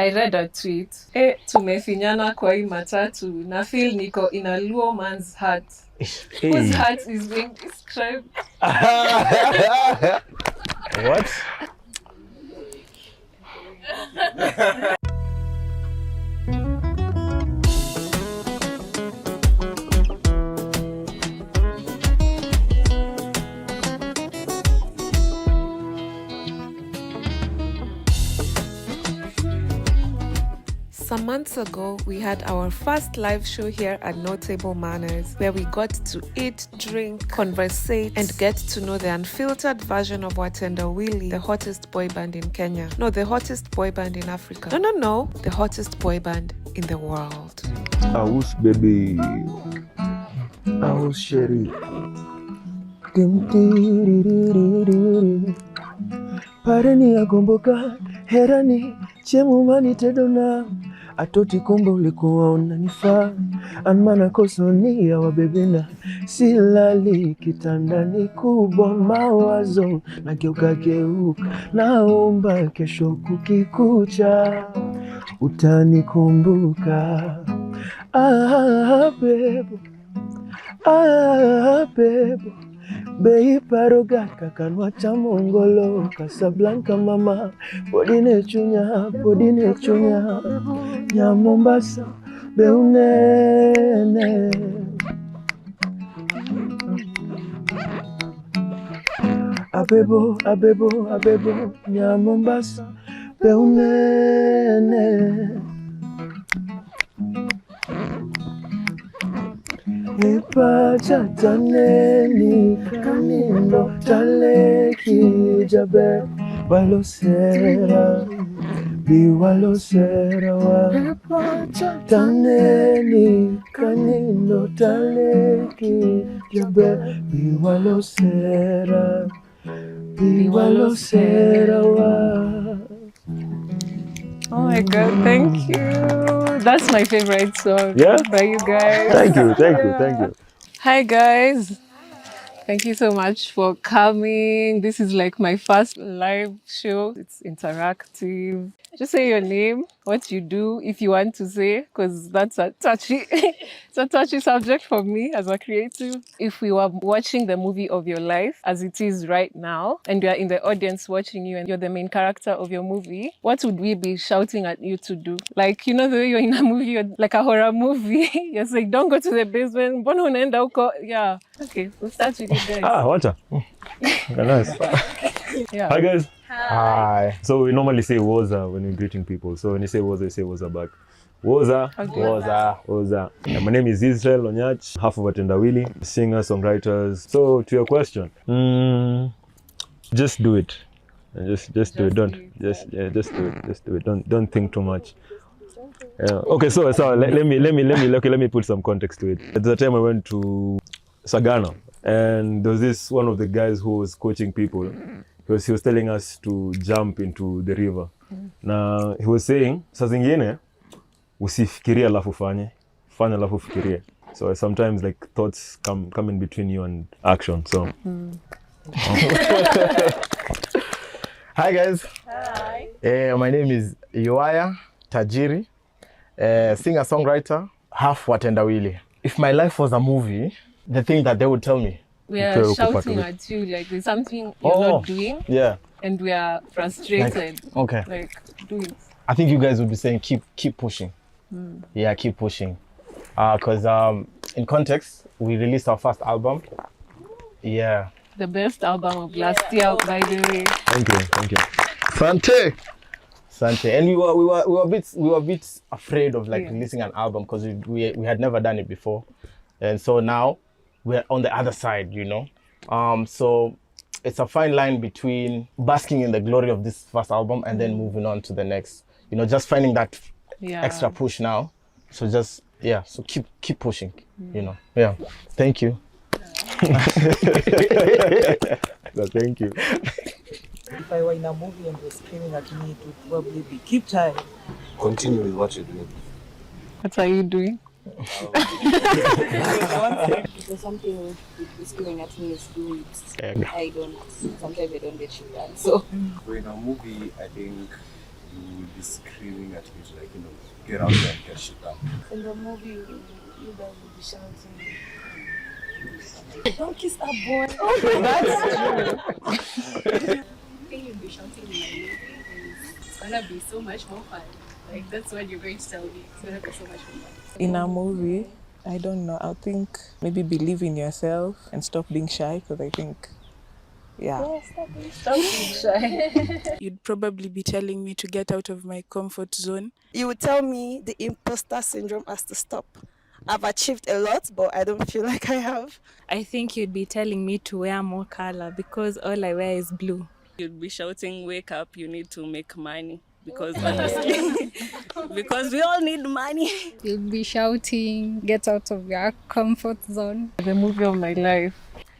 I read a tweet. Tumefinyana kwa hii matatu. Na feel niko in a Luo man's heart. Whose heart is being described? What? Some months ago, we had our first live show here at No Table Manners, where we got to eat, drink, conversate, and get to know the unfiltered version of Watendawili, the hottest boy band in Kenya. No, the hottest boy band in Africa. No, the hottest boy band in the world. Aus baby, Aus Sherry. Pareni agomboka, herani, chemumani tedona. Atoti kumbe ulikuwa unanifaa, anmana kosonia wabebina, silali kitandani kubwa mawazo, nageuka, naomba kesho kukikucha, utanikumbuka. Bebo, bebo, bei paroga kakanwa cha mongolo, Casablanca mama, podine chunya, nya Mombasa, beunene. Abebo, nya Mombasa, beunene. Epacha taneni kanino taleki jabe walosera biwalosera wa epacha taneni kanino taleki jabe biwalosera wa. Oh my God, thank you. That's my favorite song. Yeah? By you guys. Thank you. Hi guys. Thank you so much for coming. This is like my first live show. It's interactive. Just say your name, what you do, if you want to say, because that's a touchy, it's a touchy subject for me as a creative. If we were watching the movie of your life as it is right now, and we are in the audience watching you and you're the main character of your movie, what would we be shouting at you to do? Like, you know, the way you're in a movie, you're like a horror movie. You're saying, don't go to the basement. Yeah. Okay, we'll start with you guys. Wacha. Nice. Yeah. Hi guys. Hi. So we normally say woza when we're greeting people. So when you say woza, you say woza back. Woza. Okay. Woza. Yeah, my name is Israel Onyach, half of Watendawili, singer, songwriters. So to your question, just do it. Just do it. Just do it. Don't think too much. Okay, so let me put some context to it. At the time I went to Sagana, and there was this one of the guys who was coaching people. He was telling us to jump into the river. Na he was saying, saa zingine usifikirie alafu fanya alafu fikirie. So sometimes like thoughts come in between you and action. So Hi guys. Hi. My name is Yoaya Tajiri, singer-songwriter, half Watendawili. If my life was a movie, the thing that they would tell me. We are shouting at you, like there's something you're not doing. Yeah. And we are frustrated. Like, okay. Like, do it. I think you guys would be saying keep pushing. Yeah, keep pushing. Because in context, we released our first album. Yeah. The best album of last year, by the way. Thank you. Sante. And we were a bit afraid of like releasing an album because we had never done it before. And so now we're on the other side, you know. So it's a fine line between basking in the glory of this first album and then moving on to the next. You know, just finding that extra push now. So just so keep pushing, you know. Yeah. Thank you. So thank you. If I were in a movie and was screaming at me, it would probably be keep trying. Continue with what you're doing. What are you doing? Because something would be screaming at me is do it. Sometimes I don't get shit done. So in a movie, I think you will be screaming at me to, like, you know, get out there and get shit done. In the movie, you guys will be shouting, "Don't kiss that boy." That's true. I think you'll be shouting in my movie. It's gonna be so much more fun. Like, that's what you're going to tell me. It's gonna be so much more fun. In a movie, I don't know. I think maybe believe in yourself and stop being shy, because I think, yeah. Stop being shy. You'd probably be telling me to get out of my comfort zone. You would tell me the imposter syndrome has to stop. I've achieved a lot, but I don't feel like I have. I think you'd be telling me to wear more color because all I wear is blue. You'd be shouting, wake up, you need to make money. Because honestly, because we all need money. You'll be shouting, get out of your comfort zone. The movie of my life,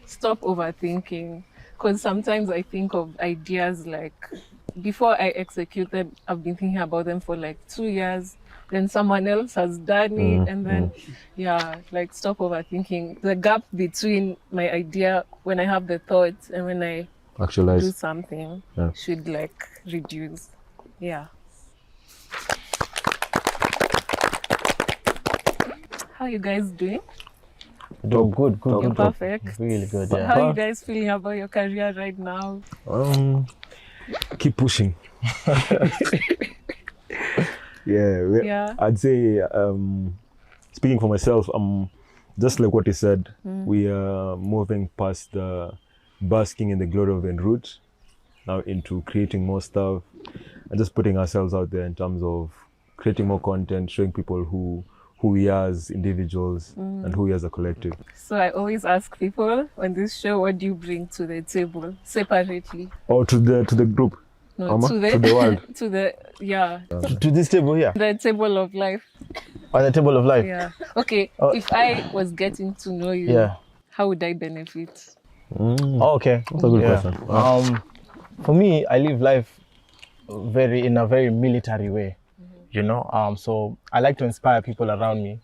stop overthinking. Because sometimes I think of ideas like, before I execute them, I've been thinking about them for like 2 years. Then someone else has done it. And then, like, stop overthinking. The gap between my idea when I have the thoughts and when I Actualize. do something should like reduce. Yeah. How you guys doing? Good. You're perfect. Really good, yeah. How are you guys feeling about your career right now? Keep pushing. Yeah. I'd say, speaking for myself, just like what he said, we are moving past the basking in the glory of en route now into creating more stuff and just putting ourselves out there in terms of creating more content, showing people who we are as individuals and who we are as a collective. So I always ask people on this show, what do you bring to the table separately? Or to the group. No, to the world. To the To this table here. the table of life. On the table of life. Yeah. Okay. If I was getting to know you, how would I benefit? Oh, okay. That's a good question. For me, I live life in a very military way, you know. So I like to inspire people around me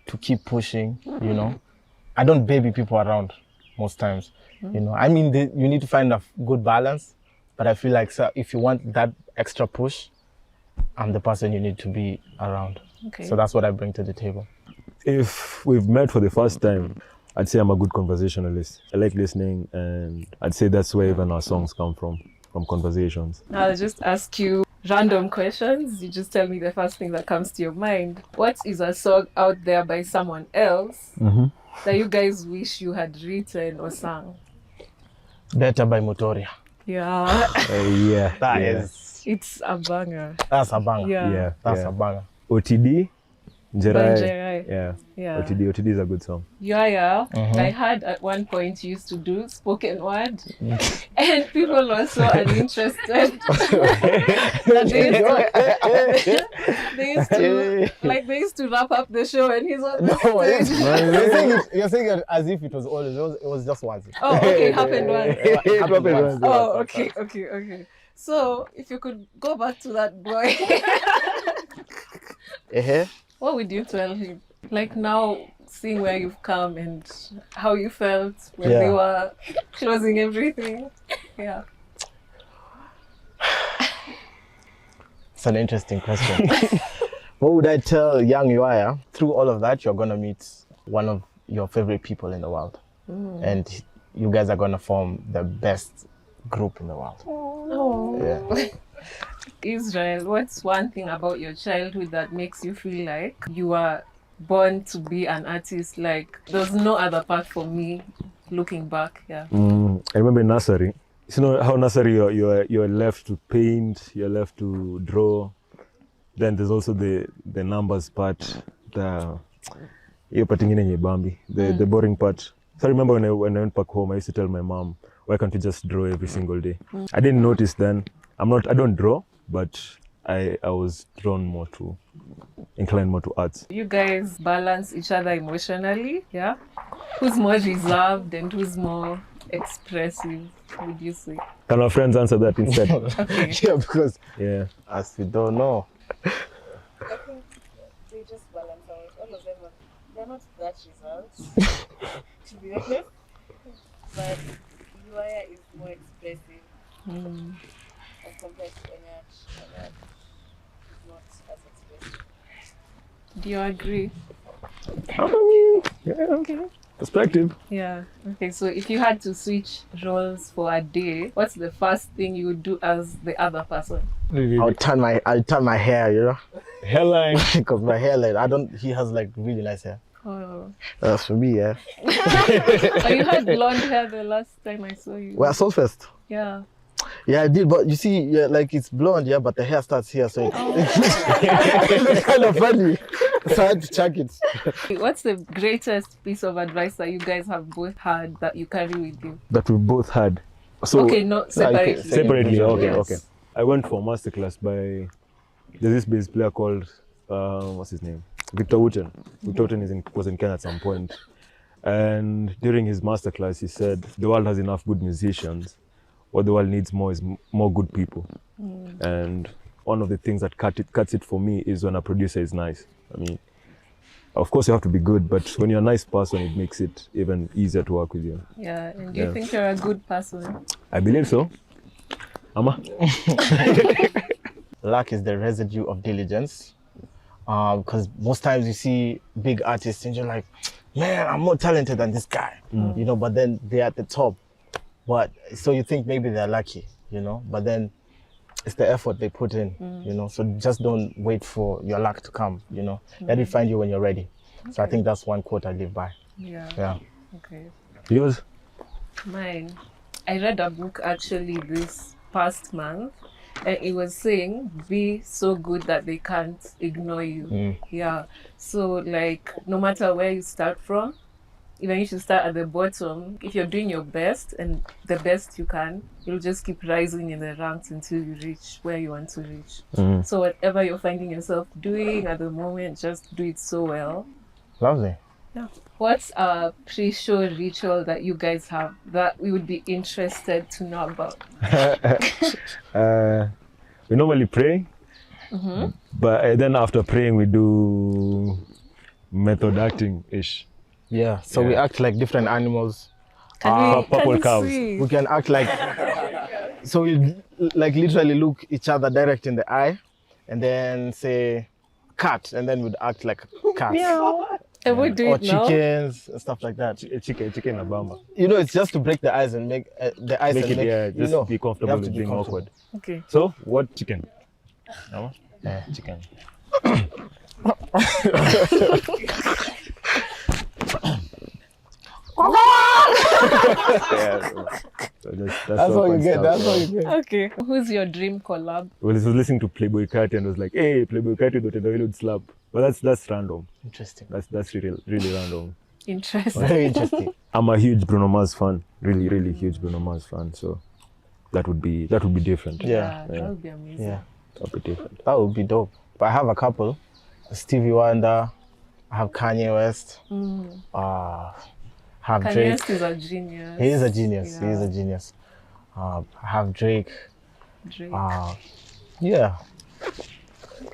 to keep pushing, you know. I don't baby people around most times, you know. I mean, you need to find a good balance, but I feel like if you want that extra push, I'm the person you need to be around. Okay. So that's what I bring to the table. If we've met for the first time, I'd say I'm a good conversationalist. I like listening, and I'd say that's where even our songs come from conversations. I'll just ask you random questions. You just tell me the first thing that comes to your mind. What is a song out there by someone else that you guys wish you had written or sung? Better by Motoria. Yeah. That is. It's a banger. That's a banger. Yeah. That's a banger. OTD, Njerai. Njerai. Yeah. OTD is a good song. Yeah. I heard at one point you used to do spoken word, and people were so uninterested. They used to wrap up the show, and he's on the stage. You're saying it as if it was always. It was just once. Oh, okay, it happened once. Oh, once. Okay. So, if you could go back to that boy, what would you tell him? Like now, seeing where you've come and how you felt when they were closing everything. Yeah. It's an interesting question. What would I tell young Uaya? Through all of that, you're going to meet one of your favorite people in the world. And you guys are going to form the best group in the world. Yeah. Israel, what's one thing about your childhood that makes you feel like you are born to be an artist? Like, there's no other path for me looking back. Yeah. I remember in nursery. You know how nursery you're left to paint, you're left to draw. Then there's also the numbers part, the boring part. So I remember when I went back home, I used to tell my mom, why can't you just draw every single day? I didn't notice then. I don't draw, but I was inclined more to arts. You guys balance each other emotionally, yeah? Who's more reserved and who's more expressive, would you say? Can our friends answer that instead? Okay. Yeah, because as we don't know. I think they just balance out. All of them they're not that reserved, to be honest. But Uaya is more expressive as compared to Onyach. Do you agree? I mean, yeah, okay. Perspective. Yeah. Okay, so if you had to switch roles for a day, what's the first thing you would do as the other person? I'll turn my hair, you know? Hairline. Because my hairline, he has like really nice hair. Oh. That's for me, yeah. Oh, you had blonde hair the last time I saw you. Well, so first. Yeah. Yeah, I did, but you see, yeah, like it's blonde, yeah, but the hair starts here, so it's kind of funny. So I had to check it. What's the greatest piece of advice that you guys have both had that you carry with you? That we both had. So okay, no, separately. Separately, okay, yes. okay. I went for a masterclass by there's this bass player called what's his name? Victor Wooten. Victor Wooten was in Kenya at some point. And during his masterclass, he said the world has enough good musicians. What the world needs more is more good people. And one of the things that cuts it for me is when a producer is nice. I mean, of course you have to be good, but when you're a nice person, it makes it even easier to work with you. Yeah, and do you think you're a good person? I believe so. Ama? Luck is the residue of diligence. Because most times you see big artists and you're like, man, I'm more talented than this guy, you know, but then they're at the top. But so you think maybe they're lucky, you know, but then it's the effort they put in, you know, so just don't wait for your luck to come, you know, let it find you when you're ready. Okay. So I think that's one quote I live by. Yeah. Okay. Yours? Mine. I read a book actually this past month, and it was saying be so good that they can't ignore you. Yeah. So like no matter where you start from, even if you start at the bottom, if you're doing your best and the best you can, you'll just keep rising in the ranks until you reach where you want to reach. So whatever you're finding yourself doing at the moment, just do it so well. Lovely. Yeah. What's a pre-show ritual that you guys have that we would be interested to know about? We normally pray, but then after praying, we do method acting-ish. Yeah, so we act like different animals. Purple cows. We can act like, so we like literally look each other direct in the eye and then say cat, and then we'd act like cats. And we do or it now? chickens and stuff like that. Chicken and bamba. You know, it's just to break the ice and make the ice Make and it, make, yeah, you just know, be you comfortable have to with be being comfortable. awkward. Okay. So, what chicken? Yeah, chicken. So that's all you get. That's all you get. Okay. Who's your dream collab? Well, I was listening to Playboy Carti and was like, hey, Playboy Carti with Watendawili would slap. But that's random. Interesting. That's really random. Interesting. Very interesting. I'm a huge Bruno Mars fan. Really huge Bruno Mars fan. So that would be different. Yeah, that would be amazing. Yeah, that would be different. That would be dope. But I have a couple. Stevie Wonder. I have Kanye West. Have Kanye Drake. West is a genius. He is a genius. Yeah. He is a genius. I have Drake. Drake. Yeah.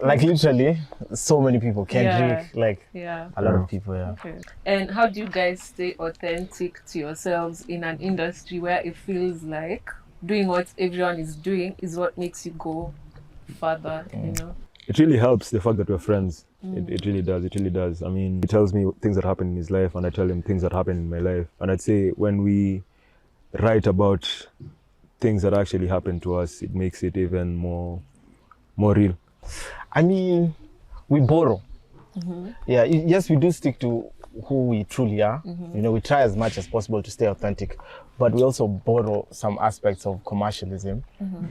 Like literally, so many people. Kendrick, like a lot of people. Yeah. Okay. And how do you guys stay authentic to yourselves in an industry where it feels like doing what everyone is doing is what makes you go further? You know. It really helps the fact that we're friends. It really does. It really does. I mean, he tells me things that happen in his life, and I tell him things that happen in my life. And I'd say when we write about things that actually happen to us, it makes it even more real. I mean, we borrow. Yeah, yes, we do stick to who we truly are. You know, we try as much as possible to stay authentic, but we also borrow some aspects of commercialism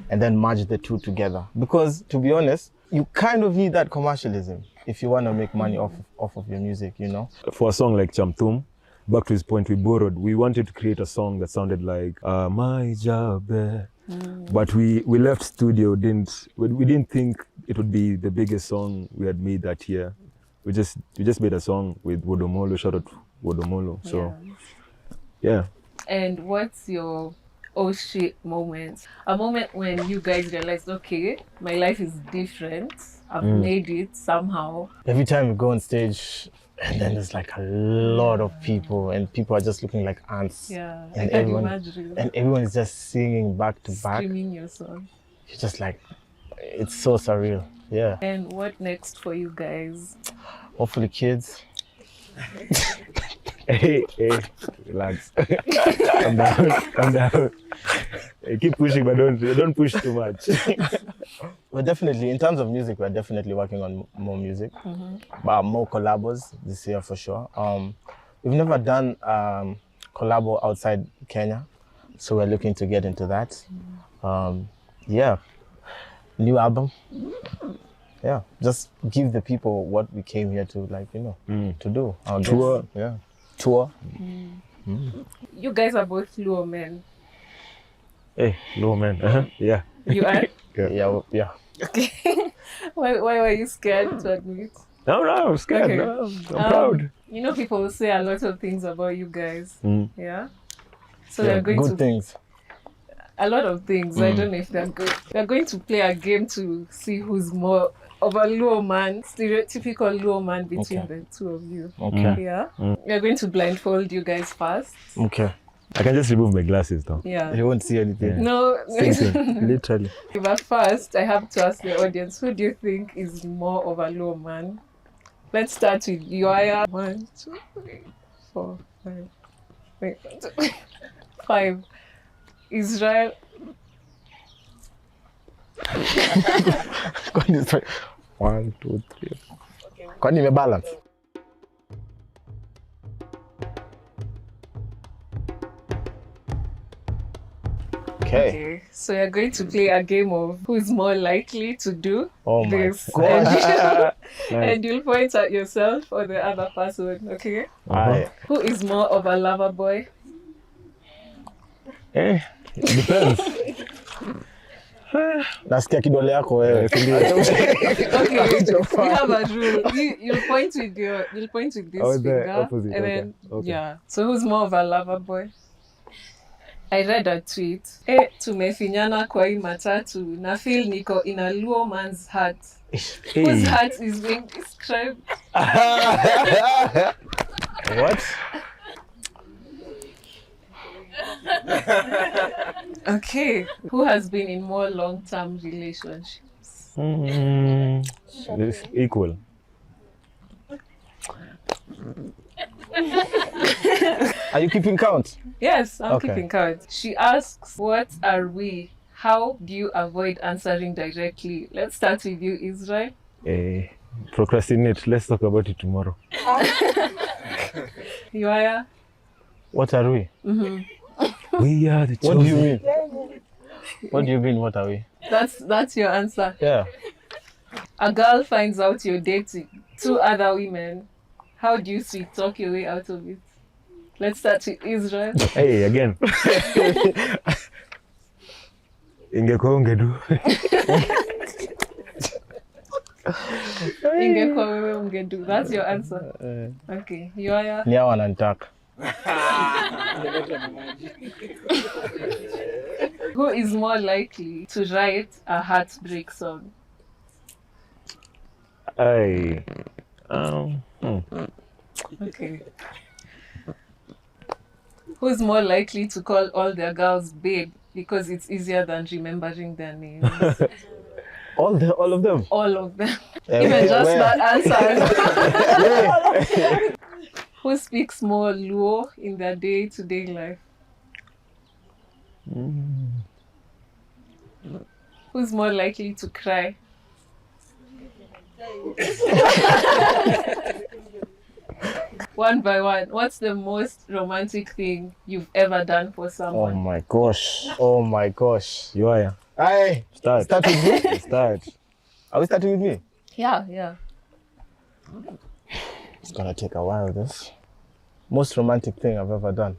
and then merge the two together. Because to be honest, you kind of need that commercialism if you want to make money off of your music, you know? For a song like Chamtum, back to his point, we wanted to create a song that sounded like My Job. But we left studio, we didn't think it would be the biggest song we had made that year. We just made a song with Wodomolo, shout out Wodomolo. So yeah. And what's your oh shit moment? A moment when you guys realized, okay, my life is different. I've made it somehow. Every time we go on stage, and then there's like a lot of people, and people are just looking like ants. Yeah, and I can imagine. And everyone is just singing back to back. Screaming your song. You're just like, it's so surreal. Yeah. And what next for you guys? Hopefully kids. Hey, relax. Calm down. Hey, keep pushing, but don't push too much. We're definitely, in terms of music, we're definitely working on more music, but more collabos this year for sure. We've never done collabo outside Kenya, so we're looking to get into that. Yeah, new album. Yeah, just give the people what we came here to, like, to do. Our Tour. guests. Yeah, tour. You guys are both Luo men. Hey, no man. Yeah. You are? Yeah. Okay. Why were you scared to admit? No, I'm scared. Okay. No, I'm proud. People say a lot of things about you guys. Yeah. So Yeah, they're going good to things. a lot of things. I don't know if they're good. We're going to play a game to see who's more of a Luo man, stereotypical Luo man between the two of you. Okay. Yeah. We're going to blindfold you guys first. Okay. I can just remove my glasses now. Yeah. You won't see anything. No. Same thing, literally. But first, I have to ask the audience, who do you think is more of a Luo man? Let's start with Yoaya. 1, 2, 3, 4, 5. Wait, 5. Israel. Kwani 1, 2, 3. Kwani imebalance? Okay. So you're going to play a game of who's more likely to do this. God. And you'll point at yourself or the other person, okay? Who is more of a lover boy? It depends. Nasikia kidole yako wewe. Okay, we have a rule. You'll point with this finger. Opposite, and then, okay. yeah. So who's more of a lover boy? I read a tweet. Tumefinyana kwa hii matatu. Na feel niko in a Luo man's heart. Whose heart is being described? What? Okay. Who has been in more long-term relationships? It's equal. Are you keeping count? Yes, I'm keeping count. She asks, what are we? How do you avoid answering directly? Let's start with you, Israel. Procrastinate. Let's talk about it tomorrow. Yoaya? What are we? We are the chosen. What do you mean? What do you mean, what are we? That's your answer. Yeah. A girl finds out you're dating 2 other women. How do you sweet talk your way out of it? Let's start with Israel. Hey, again. Ingekuwa ungedu. Ingekuwa wewe ungedu. That's your answer. Okay. Yoaya? Ni hao wananitaka. Who is more likely to write a heartbreak song? Okay. Who's more likely to call all their girls babe because it's easier than remembering their names? All of them? All of them. Even just that answer. Who speaks more Luo in their day-to-day life? Who's more likely to cry? One by one, what's the most romantic thing you've ever done for someone? Oh my gosh. Yoaya. Aye. Start with me? Start. Are we starting with me? Yeah. It's gonna take a while, this. Most romantic thing I've ever done.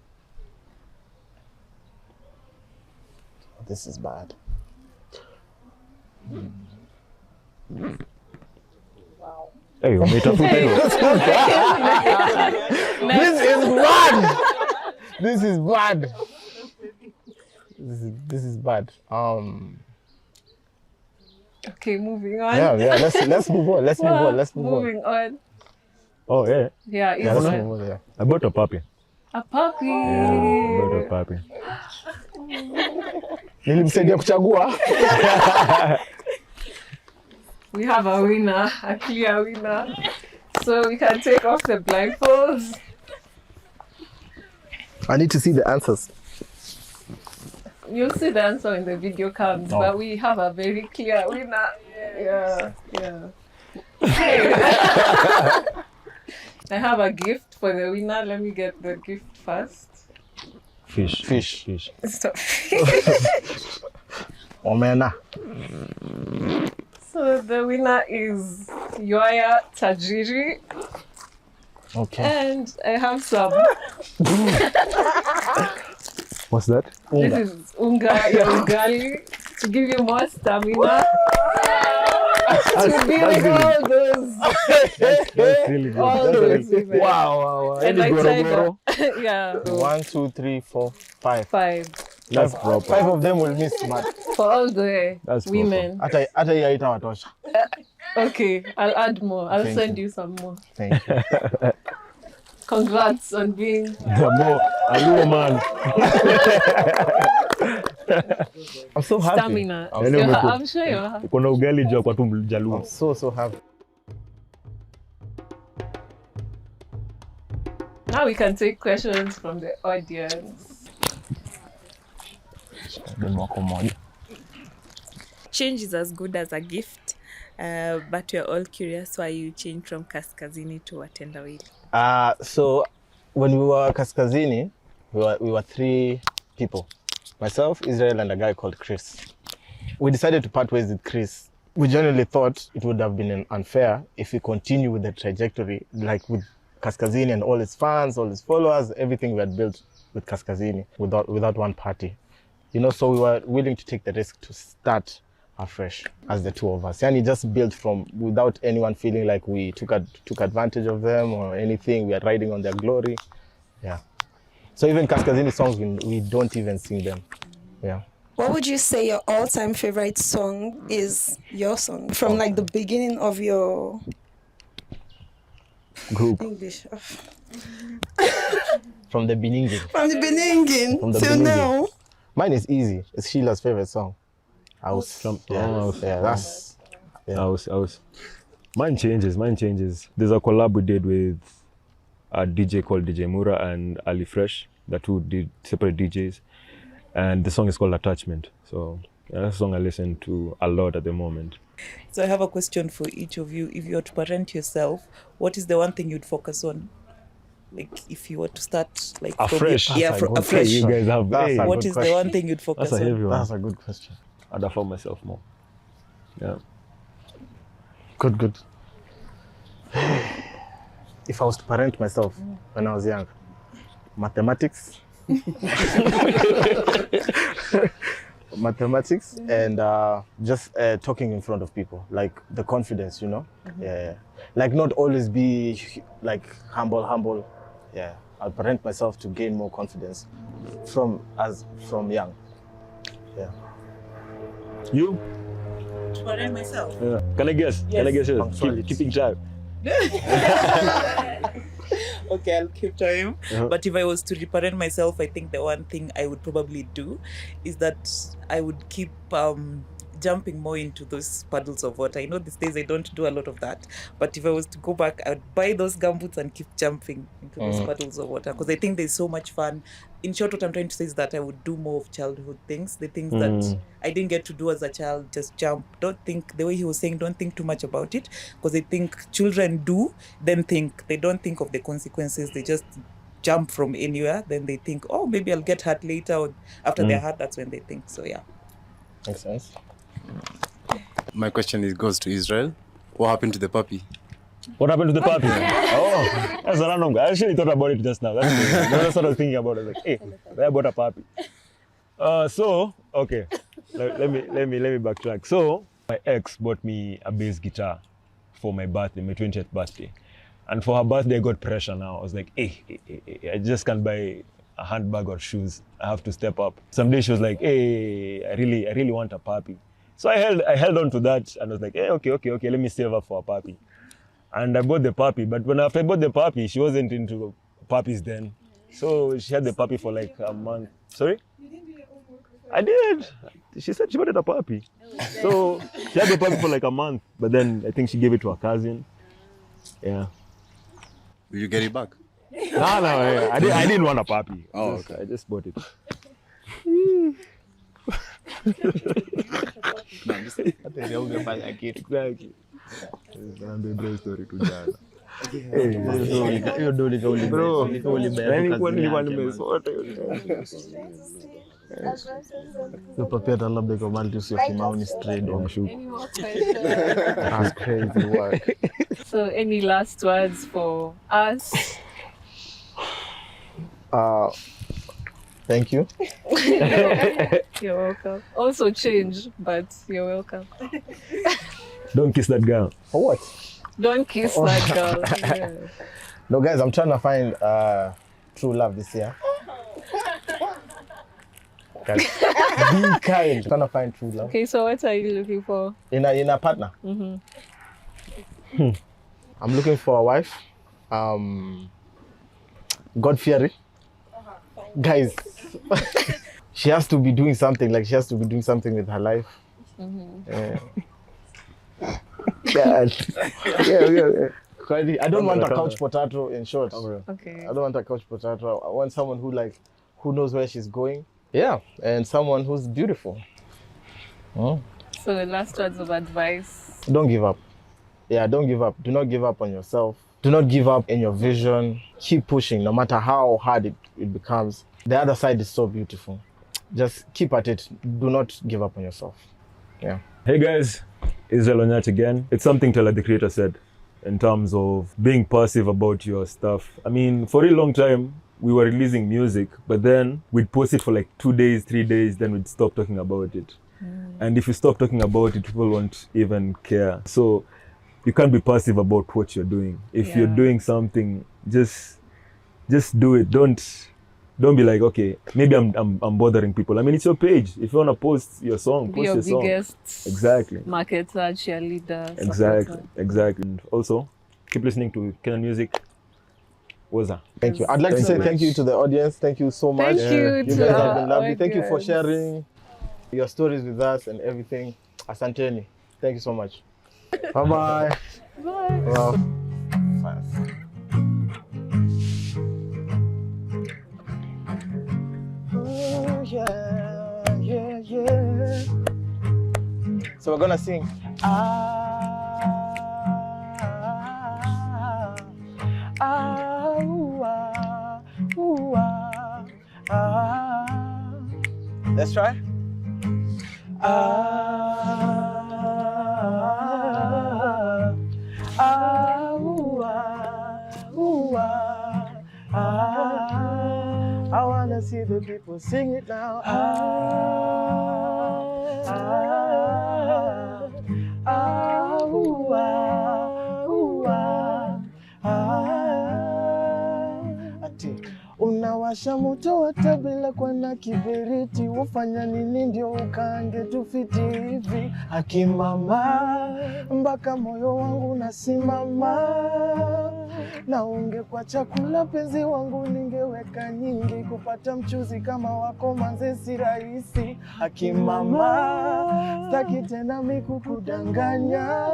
This is bad. Wow. Hey, umetafuta hiyo. This is bad. This is bad. Okay, moving on. Yeah. Let's move on. Let's move on. Moving on. Oh yeah. Yeah, Let's it's move on. Yeah. I bought a puppy. a puppy. Yeah, I bought a puppy. Nilimsaidia kuchagua. We have a winner, a clear winner. so we can take off the blindfolds. I need to see the answers. You'll see the answer when the video comes, but we have a very clear winner. Yeah. I have a gift for the winner. Let me get the gift first. Fish. Stop. Omena. So the winner is Yoya Tajiri. Okay. And I have some. What's that? Unga. This is unga ya ugali to give you more stamina. To be like all those. That's really good. All those women. Wow. And I tried that. Yeah. 1, 2, 3, 4, 5. 5. That's proper. 5 of them will miss smart. For all the That's women. Hata hii haitawatosha. Okay, I'll add more. I'll Thank send you. you some more. Thank you. Congrats on being. Hello, man. I'm so happy. Stamina. Anyway, I'm sure you're happy. Kuna ugali juu kwa tu Mjaluo. I'm so happy. Now we can take questions from the audience. Change is as good as a gift, but we're all curious why you changed from Kaskazini to Watendawili. So when we were Kaskazini, we were 3 people. Myself, Israel, and a guy called Chris. We decided to part ways with Chris. We generally thought it would have been unfair if we continue with the trajectory, like with Kaskazini and all its fans, all its followers, everything we had built with Kaskazini without one party. You know, so we were willing to take the risk to start afresh as the 2 of us. And it just built from without anyone feeling like we took advantage of them or anything. We are riding on their glory. Yeah. So even Kaskazini songs, we don't even sing them. Yeah. What would you say your all-time favorite song is? Your song from like the beginning of your Group. English. From the beginning. From the beginning till now. Mine is easy. It's Sheila's favorite song. House. That's. Yeah. House. Mine changes. There's a collab we did with a DJ called DJ Mura and Ali Fresh. The 2 did separate DJs. And the song is called Attachment. So that's a song I listen to a lot at the moment. So I have a question for each of you. If you were to parent yourself, what is the one thing you'd focus on? Like if you were to start like afresh. Afresh. You guys have. What is the one thing you'd focus That's a heavy on? one. That's a good question. I'd affirm myself more. Yeah. Good. If I was to parent myself when I was young, mathematics. Mathematics and just talking in front of people, like the confidence, you know. Yeah. Like not always be like humble. Yeah. I'll parent myself to gain more confidence from young. Yeah. You? To parent myself. Yeah. Can I guess? Yes. Can I guess yours? Keeping track. Okay, I'll keep time. But if I was to reparent myself, I think the one thing I would probably do is that I would keep jumping more into those puddles of water. I know these days I don't do a lot of that, but if I was to go back, I would buy those gumboots and keep jumping into those puddles of water because I think there's so much fun. In short, what I'm trying to say is that I would do more of childhood things, the things that I didn't get to do as a child. Just jump. Don't think, the way he was saying, don't think too much about it, because I think children do then think. They don't think of the consequences. They just jump from anywhere. Then they think, oh, maybe I'll get hurt later. Or after they're hurt, that's when they think. So yeah. Makes sense. My question goes to Israel. What happened to the puppy? What happened to the puppy? Oh, that's a random guy. I actually thought about it just now. That's what I was thinking about. I was like, hey, I bought a puppy. So, okay, let me backtrack. So, my ex bought me a bass guitar for my birthday, my 20th birthday. And for her birthday, I got pressure now. I was like, hey, I just can't buy a handbag or shoes. I have to step up. Someday she was like, hey, I really want a puppy. So I held on to that and I was like, hey, okay, let me save up for a puppy. And I bought the puppy, but after I bought the puppy, she wasn't into puppies then. So she had the puppy for like a month. Sorry? You didn't do your own work with her? I did. She said she wanted a puppy. So she had the puppy for like a month, but then I think she gave it to her cousin. Yeah. Will you get it back? No, I didn't want a puppy. Oh, okay. I just bought it. Exactly. Ndio story tu jana. Hiyo ndio Nilikuwa nimesota Papeta labda kwa mali sio kimao ni stray dog shoot. That's crazy work. So any last words for us? Thank you. You're welcome. Also change, but you're welcome. Don't kiss that girl. For what? Don't kiss that girl. Yeah. No, guys, I'm trying to find true love this year. Guys, be kind. I'm trying to find true love. Okay, so what are you looking for? In a partner? I'm looking for a wife. God-fearing. Guys, she has to be doing something. Like, she has to be doing something with her life. God. Yeah. I don't want a couch potato, in short. Okay. I don't want a couch potato. I want someone who knows where she's going. Yeah, and someone who's beautiful. So the last words of advice. Don't give up. Yeah, don't give up. Do not give up on yourself. Do not give up in your vision. Keep pushing, no matter how hard it becomes. The other side is so beautiful. Just keep at it. Do not give up on yourself. Yeah. Hey guys, Israel Onyat again. It's something Tyler the Creator said in terms of being passive about your stuff. I mean, for a long time, we were releasing music, but then we'd post it for like 2 days, 3 days, then we'd stop talking about it. And if you stop talking about it, people won't even care. So you can't be passive about what you're doing. If you're doing something, just do it. Don't be like, okay, maybe I'm bothering people. I mean, it's your page. If you want to post your song, Be post your your biggest song. Exactly. marketer, cheerleader. Exactly. And also, keep listening to Kenyan music. Waza. Thank you. I'd like to say thank you to the audience. Thank you so much. Thank you. You guys have been lovely. Thank you for sharing your stories with us and everything. Asanteni. Thank you so much. Bye-bye. Bye. Well, yeah. So we're gonna sing. Let's try. I wanna see the people sing it now. Ati unawasha moto hata bila kuwa na kibiriti, ufanya nini ndio ukaange tufiti hivi? Akimama mpaka moyo wangu nasimama, na ungekuwa chakula penzi wangu ningeweka nyingi, kupata mchuzi kama wako manze si rahisi. Akimama sitaki tena mikukudanganya,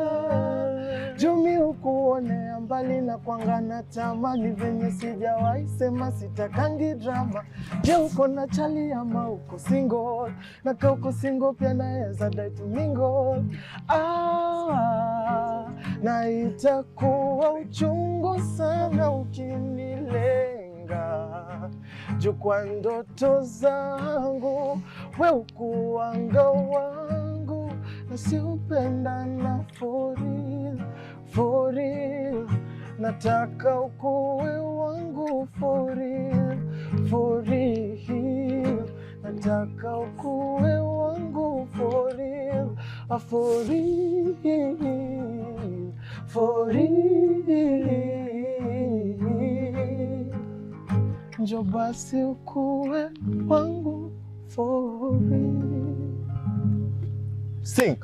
jumi ukuonea mbali na kwangana tamani venye sijawahi sema sitakangi drama. Je, uko na chali ama uko single? Na kama uko single pia naweza dai tu mingle. Na itakuwa uchungu sana ukinilenga, juu kwa ndoto zangu we ukuanga wangu, na siupendana for real. Nataka ukuwe wangu for real. Nataka ukuwe wangu for real. For real. Njoo basi ukuwe wangu for real. Sing.